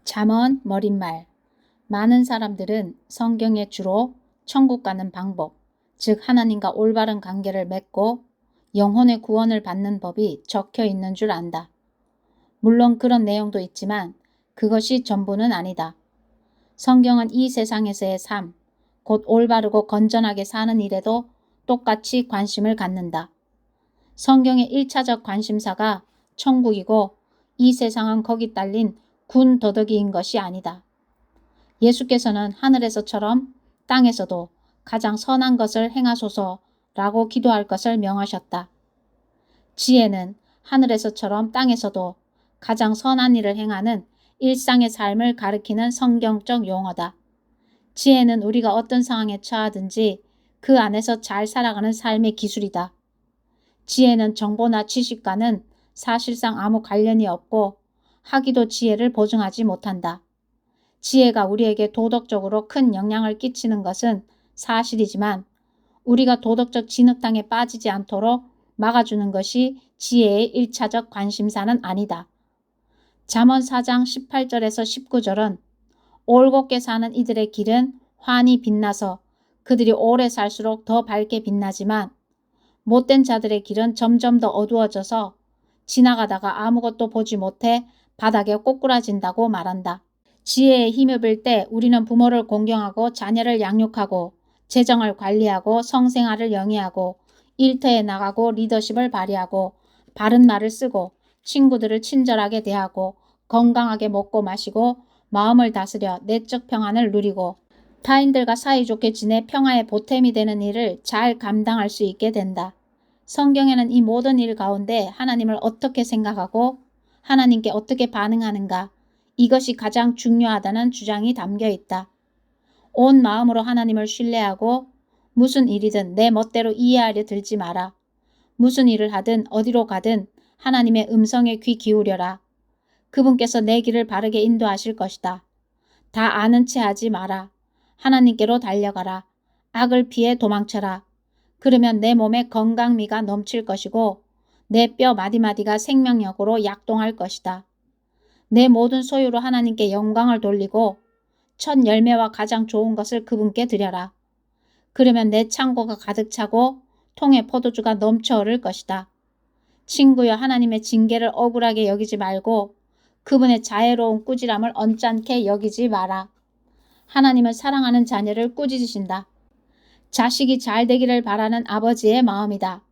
잠언 머릿말. 많은 사람들은 성경에 주로 천국 가는 방법, 즉 하나님과 올바른 관계를 맺고 영혼의 구원을 받는 법이 적혀 있는 줄 안다. 물론 그런 내용도 있지만 그것이 전부는 아니다. 성경은 이 세상에서의 삶, 곧 올바르고 건전하게 사는 일에도 똑같이 관심을 갖는다. 성경의 1차적 관심사가 천국이고 이 세상은 거기 딸린 군 더더기인 것이 아니다. 예수께서는 하늘에서처럼 땅에서도 가장 선한 것을 행하소서라고 기도할 것을 명하셨다. 지혜는 하늘에서처럼 땅에서도 가장 선한 일을 행하는 일상의 삶을 가리키는 성경적 용어다. 지혜는 우리가 어떤 상황에 처하든지 그 안에서 잘 살아가는 삶의 기술이다. 지혜는 정보나 지식과는 사실상 아무 관련이 없고 학위도 지혜를 보증하지 못한다. 지혜가 우리에게 도덕적으로 큰 영향을 끼치는 것은 사실이지만 우리가 도덕적 진흙탕에 빠지지 않도록 막아주는 것이 지혜의 1차적 관심사는 아니다. 잠언 4장 18절에서 19절은 올곧게 사는 이들의 길은 환히 빛나서 그들이 오래 살수록 더 밝게 빛나지만 못된 자들의 길은 점점 더 어두워져서 지나가다가 아무것도 보지 못해 바닥에 꼬꾸라진다고 말한다. 지혜에 힘입을 때 우리는 부모를 공경하고 자녀를 양육하고 재정을 관리하고 성생활을 영위하고 일터에 나가고 리더십을 발휘하고 바른 말을 쓰고 친구들을 친절하게 대하고 건강하게 먹고 마시고 마음을 다스려 내적 평안을 누리고 타인들과 사이좋게 지내 평화의 보탬이 되는 일을 잘 감당할 수 있게 된다. 성경에는 이 모든 일 가운데 하나님을 어떻게 생각하고 하나님께 어떻게 반응하는가, 이것이 가장 중요하다는 주장이 담겨 있다. 온 마음으로 하나님을 신뢰하고 무슨 일이든 내 멋대로 이해하려 들지 마라. 무슨 일을 하든 어디로 가든 하나님의 음성에 귀 기울여라. 그분께서 내 길을 바르게 인도하실 것이다. 다 아는 채 하지 마라. 하나님께로 달려가라. 악을 피해 도망쳐라. 그러면 내 몸에 건강미가 넘칠 것이고 내 뼈 마디마디가 생명력으로 약동할 것이다. 내 모든 소유로 하나님께 영광을 돌리고 첫 열매와 가장 좋은 것을 그분께 드려라. 그러면 내 창고가 가득 차고 통에 포도주가 넘쳐 흐를 것이다. 친구여, 하나님의 징계를 억울하게 여기지 말고 그분의 자애로운 꾸지람을 언짢게 여기지 마라. 하나님은 사랑하는 자녀를 꾸짖으신다. 자식이 잘 되기를 바라는 아버지의 마음이다.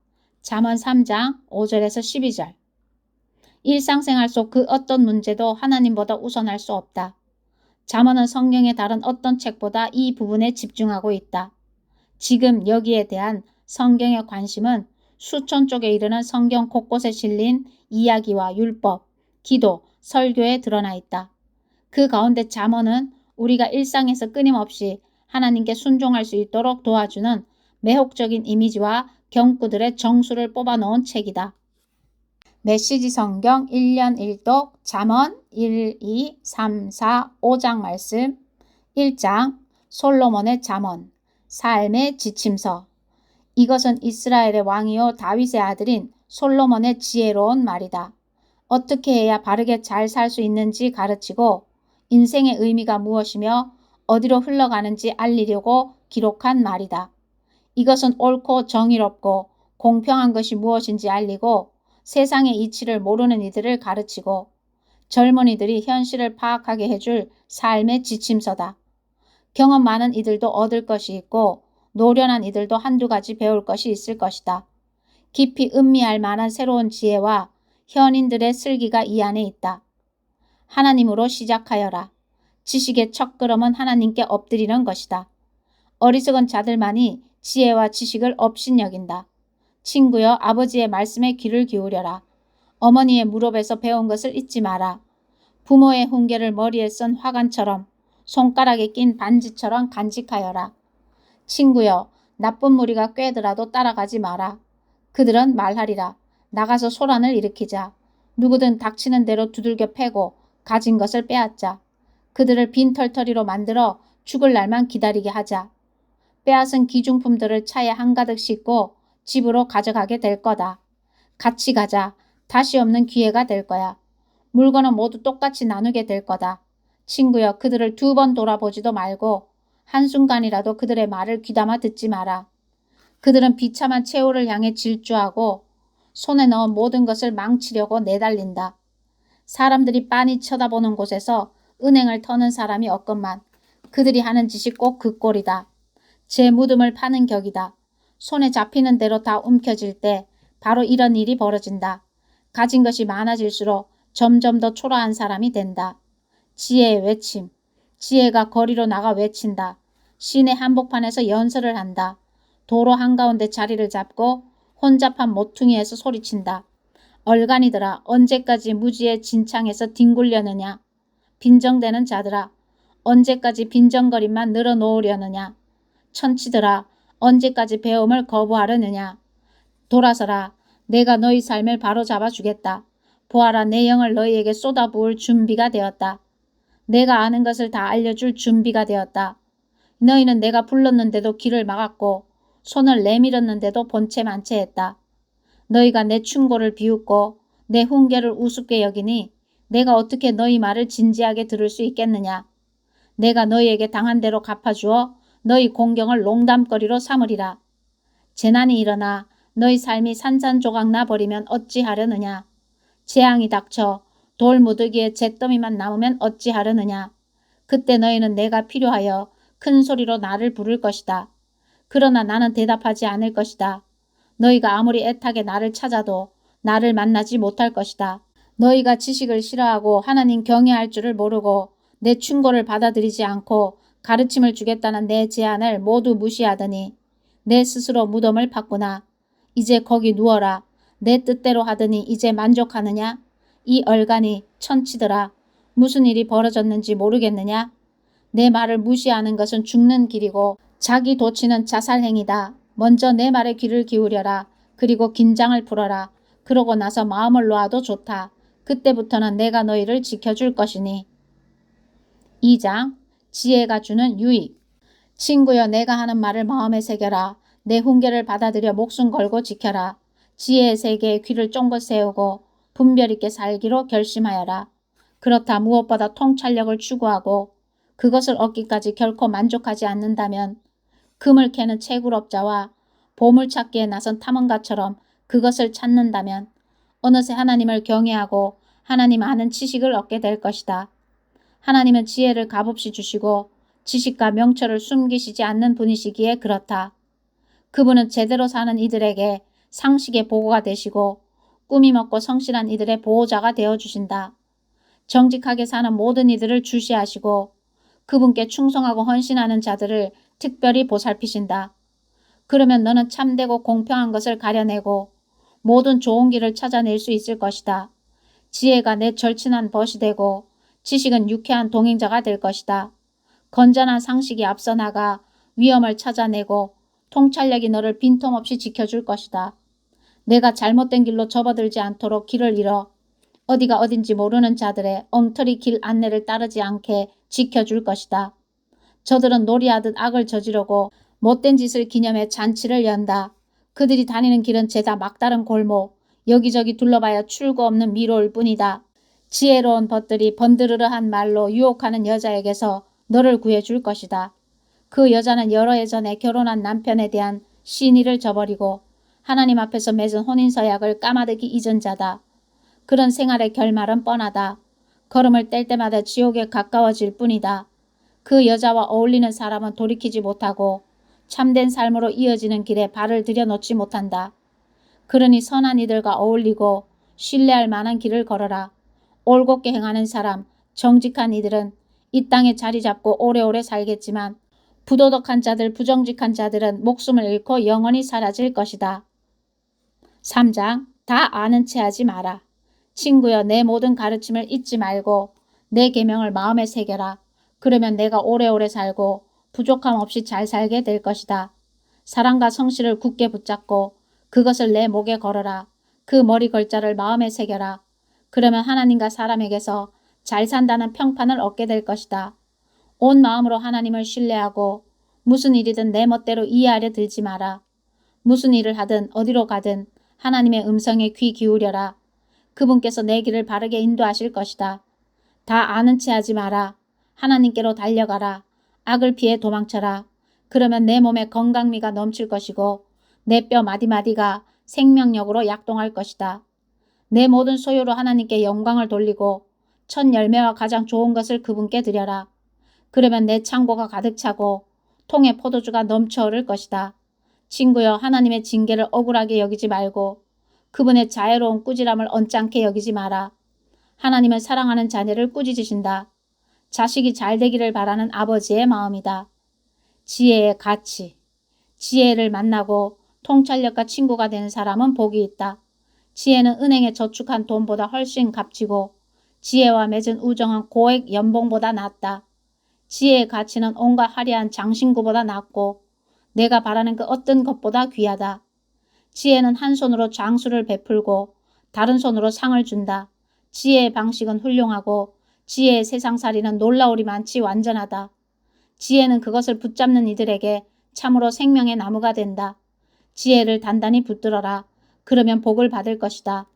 잠언 3장 5절에서 12절. 일상생활 속 그 어떤 문제도 하나님보다 우선할 수 없다. 잠언은 성경의 다른 어떤 책보다 이 부분에 집중하고 있다. 지금 여기에 대한 성경의 관심은 수천 쪽에 이르는 성경 곳곳에 실린 이야기와 율법, 기도, 설교에 드러나 있다. 그 가운데 잠언은 우리가 일상에서 끊임없이 하나님께 순종할 수 있도록 도와주는 매혹적인 이미지와 경구들의 정수를 뽑아놓은 책이다. 메시지 성경 1년 1독 잠언 1, 2, 3, 4, 5장 말씀 1장 솔로몬의 잠언 삶의 지침서. 이것은 이스라엘의 왕이요 다윗의 아들인 솔로몬의 지혜로운 말이다. 어떻게 해야 바르게 잘 살 수 있는지 가르치고 인생의 의미가 무엇이며 어디로 흘러가는지 알리려고 기록한 말이다. 이것은 옳고 정의롭고 공평한 것이 무엇인지 알리고 세상의 이치를 모르는 이들을 가르치고 젊은이들이 현실을 파악하게 해줄 삶의 지침서다. 경험 많은 이들도 얻을 것이 있고 노련한 이들도 한두 가지 배울 것이 있을 것이다. 깊이 음미할 만한 새로운 지혜와 현인들의 슬기가 이 안에 있다. 하나님으로 시작하여라. 지식의 첫걸음은 하나님께 엎드리는 것이다. 어리석은 자들만이 지혜와 지식을 업신여긴다. 친구여, 아버지의 말씀에 귀를 기울여라. 어머니의 무릎에서 배운 것을 잊지 마라. 부모의 훈계를 머리에 쓴 화관처럼 손가락에 낀 반지처럼 간직하여라. 친구여, 나쁜 무리가 꿰더라도 따라가지 마라. 그들은 말하리라. 나가서 소란을 일으키자. 누구든 닥치는 대로 두들겨 패고 가진 것을 빼앗자. 그들을 빈털터리로 만들어 죽을 날만 기다리게 하자. 빼앗은 기중품들을 차에 한가득 싣고 집으로 가져가게 될 거다. 같이 가자. 다시 없는 기회가 될 거야. 물건은 모두 똑같이 나누게 될 거다. 친구여, 그들을 2번 돌아보지도 말고 한순간이라도 그들의 말을 귀담아 듣지 마라. 그들은 비참한 최후를 향해 질주하고 손에 넣은 모든 것을 망치려고 내달린다. 사람들이 빤히 쳐다보는 곳에서 은행을 터는 사람이 없건만 그들이 하는 짓이 꼭 그 꼴이다. 제 무덤을 파는 격이다. 손에 잡히는 대로 다 움켜질 때 바로 이런 일이 벌어진다. 가진 것이 많아질수록 점점 더 초라한 사람이 된다. 지혜의 외침. 지혜가 거리로 나가 외친다. 시내 한복판에서 연설을 한다. 도로 한가운데 자리를 잡고 혼잡한 모퉁이에서 소리친다. 얼간이들아, 언제까지 무지의 진창에서 뒹굴려느냐. 빈정대는 자들아, 언제까지 빈정거림만 늘어놓으려느냐. 천치들아, 언제까지 배움을 거부하려느냐. 돌아서라, 내가 너희 삶을 바로잡아 주겠다. 보아라, 내 영을 너희에게 쏟아부을 준비가 되었다. 내가 아는 것을 다 알려줄 준비가 되었다. 너희는 내가 불렀는데도 길을 막았고 손을 내밀었는데도 본체 만체했다. 너희가 내 충고를 비웃고 내 훈계를 우습게 여기니 내가 어떻게 너희 말을 진지하게 들을 수 있겠느냐. 내가 너희에게 당한 대로 갚아주어 너희 공경을 농담거리로 삼으리라. 재난이 일어나 너희 삶이 산산조각 나버리면 어찌하려느냐. 재앙이 닥쳐 돌무더기에 잿더미만 남으면 어찌하려느냐. 그때 너희는 내가 필요하여 큰 소리로 나를 부를 것이다. 그러나 나는 대답하지 않을 것이다. 너희가 아무리 애타게 나를 찾아도 나를 만나지 못할 것이다. 너희가 지식을 싫어하고 하나님 경외할 줄을 모르고 내 충고를 받아들이지 않고 가르침을 주겠다는 내 제안을 모두 무시하더니 내 스스로 무덤을 팠구나. 이제 거기 누워라. 내 뜻대로 하더니 이제 만족하느냐? 이 얼간이 천치들아, 무슨 일이 벌어졌는지 모르겠느냐? 내 말을 무시하는 것은 죽는 길이고 자기 도치는 자살행위다. 먼저 내 말에 귀를 기울여라. 그리고 긴장을 풀어라. 그러고 나서 마음을 놓아도 좋다. 그때부터는 내가 너희를 지켜줄 것이니. 2장 지혜가 주는 유익. 친구여, 내가 하는 말을 마음에 새겨라. 내 훈계를 받아들여 목숨 걸고 지켜라. 지혜의 세계에 귀를 쫑긋 세우고 분별 있게 살기로 결심하여라. 그렇다 무엇보다 통찰력을 추구하고 그것을 얻기까지 결코 만족하지 않는다면 금을 캐는 채굴업자와 보물찾기에 나선 탐험가처럼 그것을 찾는다면 어느새 하나님을 경외하고 하나님 아는 지식을 얻게 될 것이다. 하나님은 지혜를 값없이 주시고 지식과 명철을 숨기시지 않는 분이시기에 그렇다. 그분은 제대로 사는 이들에게 상식의 보고가 되시고 꾸미 먹고 성실한 이들의 보호자가 되어주신다. 정직하게 사는 모든 이들을 주시하시고 그분께 충성하고 헌신하는 자들을 특별히 보살피신다. 그러면 너는 참되고 공평한 것을 가려내고 모든 좋은 길을 찾아낼 수 있을 것이다. 지혜가 내 절친한 벗이 되고 지식은 유쾌한 동행자가 될 것이다. 건전한 상식이 앞서 나가 위험을 찾아내고 통찰력이 너를 빈틈없이 지켜줄 것이다. 내가 잘못된 길로 접어들지 않도록 길을 잃어 어디가 어딘지 모르는 자들의 엉터리 길 안내를 따르지 않게 지켜줄 것이다. 저들은 놀이하듯 악을 저지르고 못된 짓을 기념해 잔치를 연다. 그들이 다니는 길은 죄다 막다른 골목, 여기저기 둘러봐야 출구 없는 미로일 뿐이다. 지혜로운 벗들이 번드르르한 말로 유혹하는 여자에게서 너를 구해줄 것이다. 그 여자는 여러 해 전에 결혼한 남편에 대한 신의를 저버리고 하나님 앞에서 맺은 혼인서약을 까마득히 잊은 자다. 그런 생활의 결말은 뻔하다. 걸음을 뗄 때마다 지옥에 가까워질 뿐이다. 그 여자와 어울리는 사람은 돌이키지 못하고 참된 삶으로 이어지는 길에 발을 들여놓지 못한다. 그러니 선한 이들과 어울리고 신뢰할 만한 길을 걸어라. 올곧게 행하는 사람, 정직한 이들은 이 땅에 자리 잡고 오래오래 살겠지만 부도덕한 자들, 부정직한 자들은 목숨을 잃고 영원히 사라질 것이다. 3장 다 아는 체 하지 마라. 친구여, 내 모든 가르침을 잊지 말고 내 계명을 마음에 새겨라. 그러면 내가 오래오래 살고 부족함 없이 잘 살게 될 것이다. 사랑과 성실을 굳게 붙잡고 그것을 내 목에 걸어라. 그 머리 걸자를 마음에 새겨라. 그러면 하나님과 사람에게서 잘 산다는 평판을 얻게 될 것이다. 온 마음으로 하나님을 신뢰하고 무슨 일이든 내 멋대로 이해하려 들지 마라. 무슨 일을 하든 어디로 가든 하나님의 음성에 귀 기울여라. 그분께서 내 길을 바르게 인도하실 것이다. 다 아는 체 하지 마라. 하나님께로 달려가라. 악을 피해 도망쳐라. 그러면 내 몸에 건강미가 넘칠 것이고 내 뼈 마디마디가 생명력으로 약동할 것이다. 내 모든 소유로 하나님께 영광을 돌리고 첫 열매와 가장 좋은 것을 그분께 드려라. 그러면 내 창고가 가득 차고 통에 포도주가 넘쳐 흐를 것이다. 친구여, 하나님의 징계를 억울하게 여기지 말고 그분의 자애로운 꾸지람을 언짢게 여기지 마라. 하나님은 사랑하는 자녀를 꾸짖으신다. 자식이 잘 되기를 바라는 아버지의 마음이다. 지혜의 가치. 지혜를 만나고 통찰력과 친구가 되는 사람은 복이 있다. 지혜는 은행에 저축한 돈보다 훨씬 값지고 지혜와 맺은 우정은 고액 연봉보다 낫다. 지혜의 가치는 온갖 화려한 장신구보다 낫고 내가 바라는 그 어떤 것보다 귀하다. 지혜는 한 손으로 장수를 베풀고 다른 손으로 상을 준다. 지혜의 방식은 훌륭하고 지혜의 세상살이는 놀라우리만치 완전하다. 지혜는 그것을 붙잡는 이들에게 참으로 생명의 나무가 된다. 지혜를 단단히 붙들어라. 그러면 복을 받을 것이다.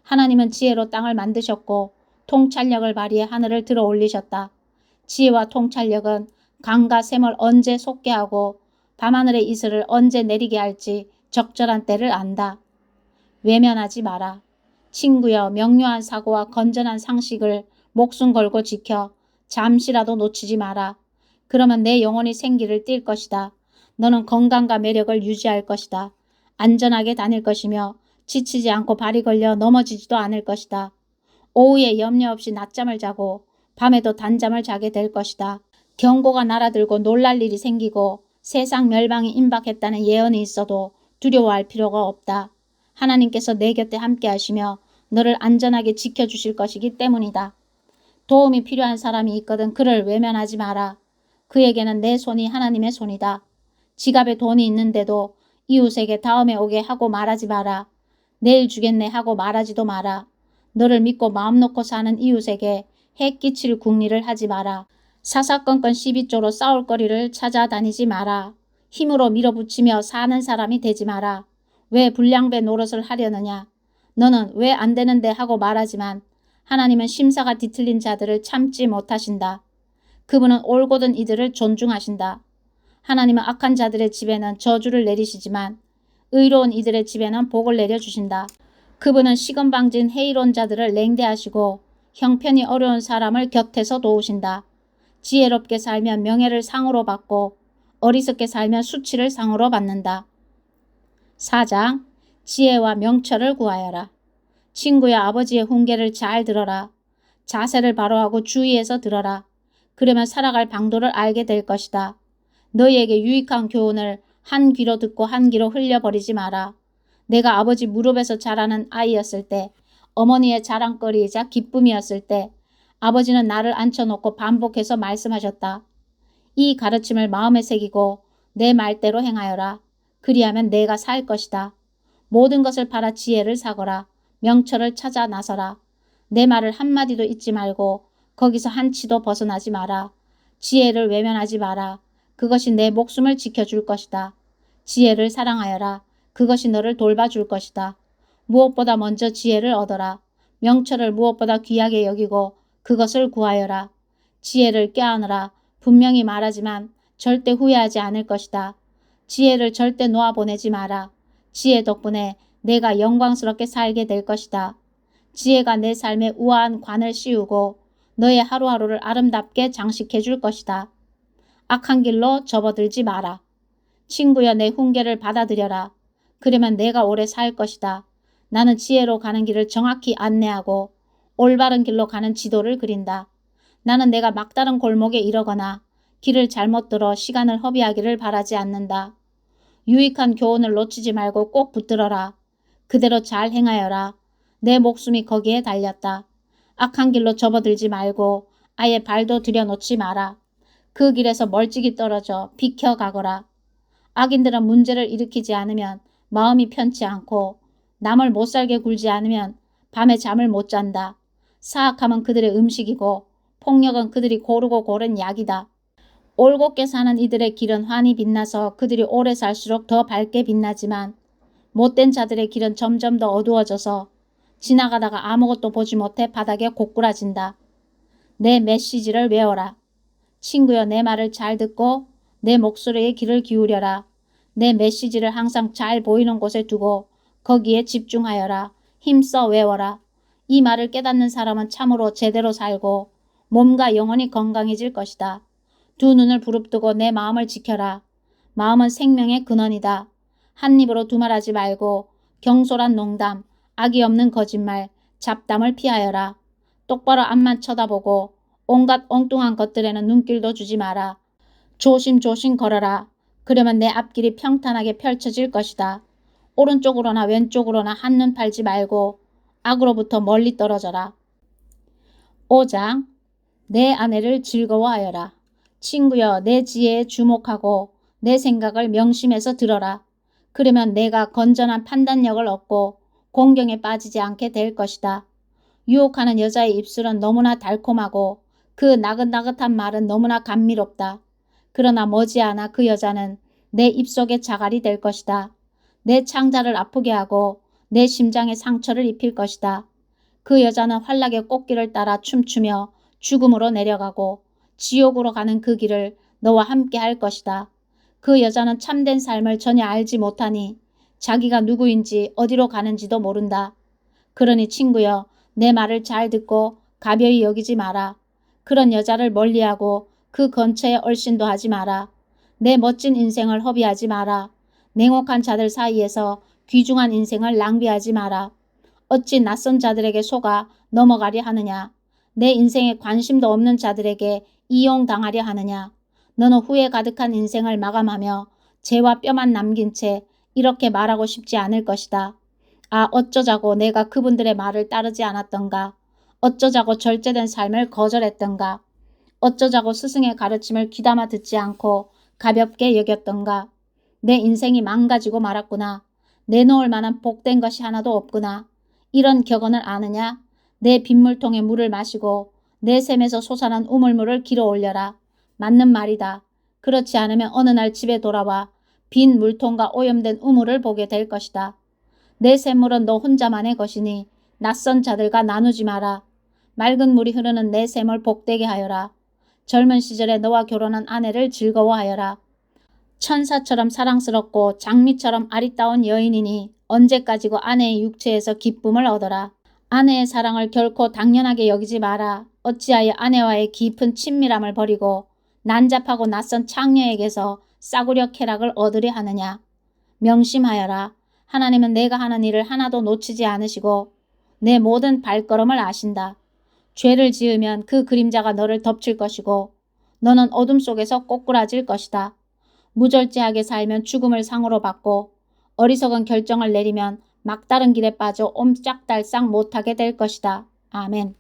하나님은 지혜로 땅을 만드셨고 통찰력을 발휘해 하늘을 들어 올리셨다. 지혜와 통찰력은 강과 샘을 언제 솟게 하고 밤하늘의 이슬을 언제 내리게 할지 적절한 때를 안다. 외면하지 마라. 친구여, 명료한 사고와 건전한 상식을 목숨 걸고 지켜 잠시라도 놓치지 마라. 그러면 내 영혼이 생기를 띨 것이다. 너는 건강과 매력을 유지할 것이다. 안전하게 다닐 것이며 지치지 않고 발이 걸려 넘어지지도 않을 것이다. 오후에 염려 없이 낮잠을 자고 밤에도 단잠을 자게 될 것이다. 경고가 날아들고 놀랄 일이 생기고 세상 멸망이 임박했다는 예언이 있어도 두려워할 필요가 없다. 하나님께서 내 곁에 함께 하시며 너를 안전하게 지켜주실 것이기 때문이다. 도움이 필요한 사람이 있거든 그를 외면하지 마라. 그에게는 내 손이 하나님의 손이다. 지갑에 돈이 있는데도 이웃에게 다음에 오게 하고 말하지 마라. 내일 주겠네 하고 말하지도 마라. 너를 믿고 마음 놓고 사는 이웃에게 해 끼칠 궁리를 하지 마라. 사사건건 시비조로 싸울 거리를 찾아다니지 마라. 힘으로 밀어붙이며 사는 사람이 되지 마라. 왜 불량배 노릇을 하려느냐. 너는 왜 안 되는데 하고 말하지만 하나님은 심사가 뒤틀린 자들을 참지 못하신다. 그분은 올곧은 이들을 존중하신다. 하나님은 악한 자들의 집에는 저주를 내리시지만 의로운 이들의 집에는 복을 내려주신다. 그분은 시건방진 해이로운 자들을 냉대하시고 형편이 어려운 사람을 곁에서 도우신다. 지혜롭게 살면 명예를 상으로 받고 어리석게 살면 수치를 상으로 받는다. 4장 지혜와 명철을 구하여라. 친구야, 아버지의 훈계를 잘 들어라. 자세를 바로하고 주의해서 들어라. 그러면 살아갈 방도를 알게 될 것이다. 너희에게 유익한 교훈을 한 귀로 듣고 한 귀로 흘려버리지 마라. 내가 아버지 무릎에서 자라는 아이였을 때, 어머니의 자랑거리이자 기쁨이었을 때 아버지는 나를 앉혀놓고 반복해서 말씀하셨다. 이 가르침을 마음에 새기고 내 말대로 행하여라. 그리하면 내가 살 것이다. 모든 것을 팔아 지혜를 사거라. 명철을 찾아 나서라. 내 말을 한마디도 잊지 말고 거기서 한치도 벗어나지 마라. 지혜를 외면하지 마라. 그것이 내 목숨을 지켜줄 것이다. 지혜를 사랑하여라. 그것이 너를 돌봐줄 것이다. 무엇보다 먼저 지혜를 얻어라. 명철을 무엇보다 귀하게 여기고 그것을 구하여라. 지혜를 껴안으라. 분명히 말하지만 절대 후회하지 않을 것이다. 지혜를 절대 놓아보내지 마라. 지혜 덕분에 내가 영광스럽게 살게 될 것이다. 지혜가 내 삶에 우아한 관을 씌우고 너의 하루하루를 아름답게 장식해 줄 것이다. 악한 길로 접어들지 마라. 친구여, 내 훈계를 받아들여라. 그러면 내가 오래 살 것이다. 나는 지혜로 가는 길을 정확히 안내하고 올바른 길로 가는 지도를 그린다. 나는 내가 막다른 골목에 이르거나 길을 잘못 들어 시간을 허비하기를 바라지 않는다. 유익한 교훈을 놓치지 말고 꼭 붙들어라. 그대로 잘 행하여라. 내 목숨이 거기에 달렸다. 악한 길로 접어들지 말고 아예 발도 들여놓지 마라. 그 길에서 멀찍이 떨어져 비켜가거라. 악인들은 문제를 일으키지 않으면 마음이 편치 않고 남을 못살게 굴지 않으면 밤에 잠을 못 잔다. 사악함은 그들의 음식이고 폭력은 그들이 고르고 고른 약이다. 올곧게 사는 이들의 길은 환히 빛나서 그들이 오래 살수록 더 밝게 빛나지만 못된 자들의 길은 점점 더 어두워져서 지나가다가 아무것도 보지 못해 바닥에 고꾸라진다. 내 메시지를 외워라. 친구여, 내 말을 잘 듣고 내 목소리에 귀를 기울여라. 내 메시지를 항상 잘 보이는 곳에 두고 거기에 집중하여라. 힘써 외워라. 이 말을 깨닫는 사람은 참으로 제대로 살고 몸과 영혼이 건강해질 것이다. 두 눈을 부릅뜨고 내 마음을 지켜라. 마음은 생명의 근원이다. 한 입으로 두말하지 말고 경솔한 농담, 악이 없는 거짓말, 잡담을 피하여라. 똑바로 앞만 쳐다보고 온갖 엉뚱한 것들에는 눈길도 주지 마라. 조심조심 걸어라. 그러면 내 앞길이 평탄하게 펼쳐질 것이다. 오른쪽으로나 왼쪽으로나 한눈 팔지 말고 악으로부터 멀리 떨어져라. 5장 내 아내를 즐거워하여라. 친구여, 내 지혜에 주목하고 내 생각을 명심해서 들어라. 그러면 내가 건전한 판단력을 얻고 공경에 빠지지 않게 될 것이다. 유혹하는 여자의 입술은 너무나 달콤하고 그 나긋나긋한 말은 너무나 감미롭다. 그러나 머지않아 그 여자는 내 입속에 자갈이 될 것이다. 내 창자를 아프게 하고 내 심장에 상처를 입힐 것이다. 그 여자는 환락의 꽃길을 따라 춤추며 죽음으로 내려가고 지옥으로 가는 그 길을 너와 함께 할 것이다. 그 여자는 참된 삶을 전혀 알지 못하니 자기가 누구인지 어디로 가는지도 모른다. 그러니 친구여, 내 말을 잘 듣고 가벼이 여기지 마라. 그런 여자를 멀리하고 그 근처에 얼씬도 하지 마라. 내 멋진 인생을 허비하지 마라. 냉혹한 자들 사이에서 귀중한 인생을 낭비하지 마라. 어찌 낯선 자들에게 속아 넘어가려 하느냐. 내 인생에 관심도 없는 자들에게 이용당하려 하느냐. 너는 후회 가득한 인생을 마감하며 죄와 뼈만 남긴 채 이렇게 말하고 싶지 않을 것이다. 아, 어쩌자고 내가 그분들의 말을 따르지 않았던가. 어쩌자고 절제된 삶을 거절했던가. 어쩌자고 스승의 가르침을 귀담아 듣지 않고 가볍게 여겼던가. 내 인생이 망가지고 말았구나. 내놓을 만한 복된 것이 하나도 없구나. 이런 격언을 아느냐? 내 빗물통에 물을 마시고 내 샘에서 솟아난 우물물을 길어 올려라. 맞는 말이다. 그렇지 않으면 어느 날 집에 돌아와 빈 물통과 오염된 우물을 보게 될 것이다. 내 샘물은 너 혼자만의 것이니 낯선 자들과 나누지 마라. 맑은 물이 흐르는 내 샘을 복되게 하여라. 젊은 시절에 너와 결혼한 아내를 즐거워하여라. 천사처럼 사랑스럽고 장미처럼 아리따운 여인이니 언제까지고 아내의 육체에서 기쁨을 얻어라. 아내의 사랑을 결코 당연하게 여기지 마라. 어찌하여 아내와의 깊은 친밀함을 버리고 난잡하고 낯선 창녀에게서 싸구려 쾌락을 얻으려 하느냐. 명심하여라. 하나님은 내가 하는 일을 하나도 놓치지 않으시고 내 모든 발걸음을 아신다. 죄를 지으면 그 그림자가 너를 덮칠 것이고 너는 어둠 속에서 꼬꾸라질 것이다. 무절제하게 살면 죽음을 상으로 받고 어리석은 결정을 내리면 막다른 길에 빠져 옴짝달싹 못하게 될 것이다. 아멘.